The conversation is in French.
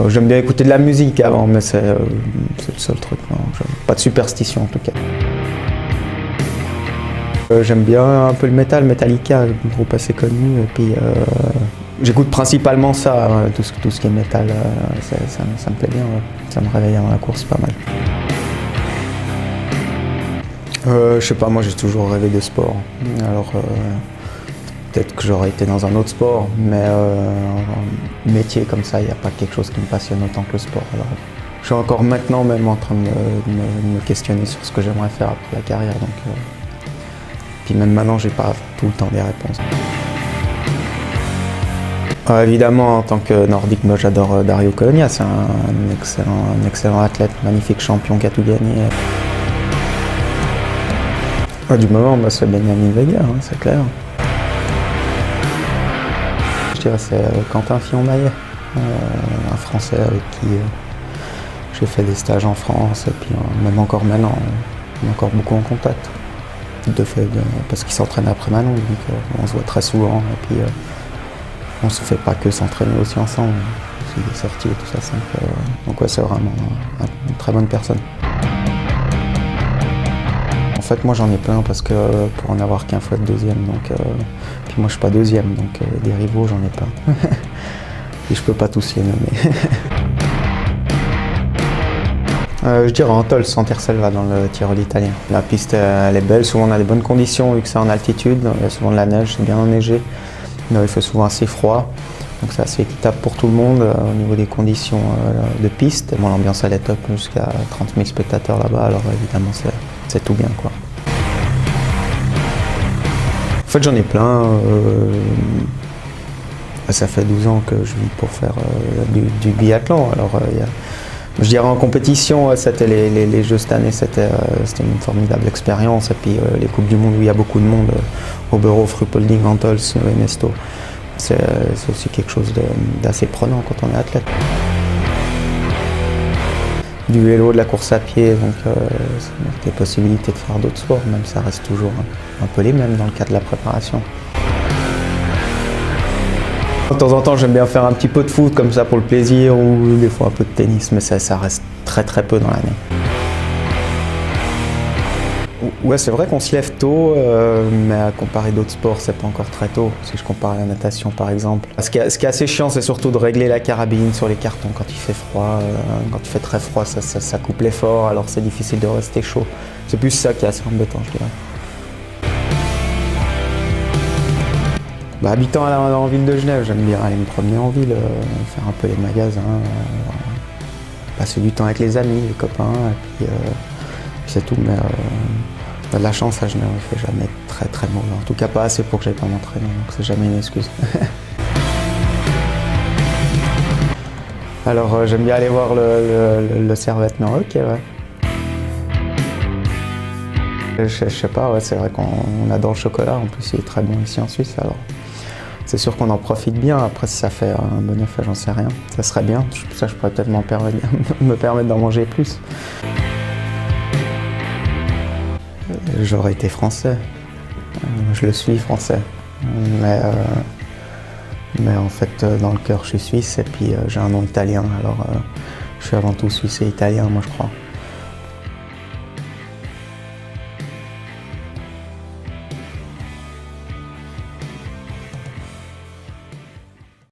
J'aime bien écouter de la musique avant, mais c'est le seul truc. Non, pas de superstition en tout cas. J'aime bien un peu le métal, Metallica, un groupe assez connu. Et puis j'écoute principalement ça, tout ce qui est métal, ça me plaît bien. Ouais. Ça me réveille avant la course pas mal. Je sais pas, moi j'ai toujours rêvé de sport. Alors peut-être que j'aurais été dans un autre sport, mais un métier comme ça, il n'y a pas quelque chose qui me passionne autant que le sport. Alors, je suis encore maintenant même en train de me questionner sur ce que j'aimerais faire après la carrière. Donc, puis même maintenant, j'ai pas tout le temps des réponses. Évidemment, en tant que nordique, moi j'adore Dario Colonia, c'est un excellent athlète, magnifique champion qui a tout gagné. Du moment, c'est Benjamin Weger, hein, c'est clair. Je dirais c'est Quentin Fillon-Maillet, un Français avec qui j'ai fait des stages en France et puis même encore maintenant, on est encore beaucoup en contact. Parce qu'il s'entraîne après Manon, donc on se voit très souvent et puis on se fait pas que s'entraîner aussi ensemble, aussi des sorties et tout ça. Donc ouais, c'est vraiment une très bonne personne. En fait, moi j'en ai plein parce que pour en avoir qu'un faut être deuxième, donc puis moi je suis pas deuxième, donc des rivaux j'en ai plein. Et je peux pas tous les nommer. Je dirais Antols, Anterselva dans le Tyrol italien. La piste elle est belle, souvent on a des bonnes conditions vu que c'est en altitude, il y a souvent de la neige, c'est bien enneigé. Il fait souvent assez froid, donc c'est assez équitable pour tout le monde au niveau des conditions de piste. Bon, l'ambiance elle est top, jusqu'à 30 000 spectateurs là-bas, alors évidemment c'est tout bien quoi. En fait j'en ai plein. Ça fait 12 ans que je vis pour faire du biathlon. Alors, je dirais en compétition, c'était les Jeux cette année, c'était une formidable expérience. Et puis les Coupes du Monde où il y a beaucoup de monde, Oberhof, Ruhpolding, Antols, Mesto, c'est aussi quelque chose d'assez prenant quand on est athlète. Du vélo, de la course à pied, donc des possibilités de faire d'autres sports, même ça reste toujours un peu les mêmes dans le cadre de la préparation. De temps en temps, j'aime bien faire un petit peu de foot comme ça pour le plaisir ou des fois un peu de tennis, mais ça reste très peu dans l'année. Ouais, c'est vrai qu'on se lève tôt, mais à comparer d'autres sports, c'est pas encore très tôt. Si je compare à la natation par exemple. Ce qui est assez chiant, c'est surtout de régler la carabine sur les cartons quand il fait froid. Quand il fait très froid, ça coupe l'effort, alors c'est difficile de rester chaud. C'est plus ça qui est assez embêtant, je dirais. Habitant en ville de Genève, j'aime bien aller me promener en ville, faire un peu les magasins, passer du temps avec les amis, les copains, et puis c'est tout. Mais de la chance à Genève, il ne fait jamais très mauvais. En tout cas, pas assez pour que j'aille pas m'entraîner, donc c'est jamais une excuse. Alors j'aime bien aller voir le Servette Maroc, ouais. Je sais pas, ouais, c'est vrai qu'on adore le chocolat, en plus il est très bon ici en Suisse, alors c'est sûr qu'on en profite bien. Après si ça fait un bon effet, j'en sais rien, ça serait bien, ça je pourrais peut-être me permettre d'en manger plus. J'aurais été français, je le suis français, mais en fait dans le cœur je suis suisse et puis j'ai un nom italien, alors je suis avant tout suisse et italien moi je crois.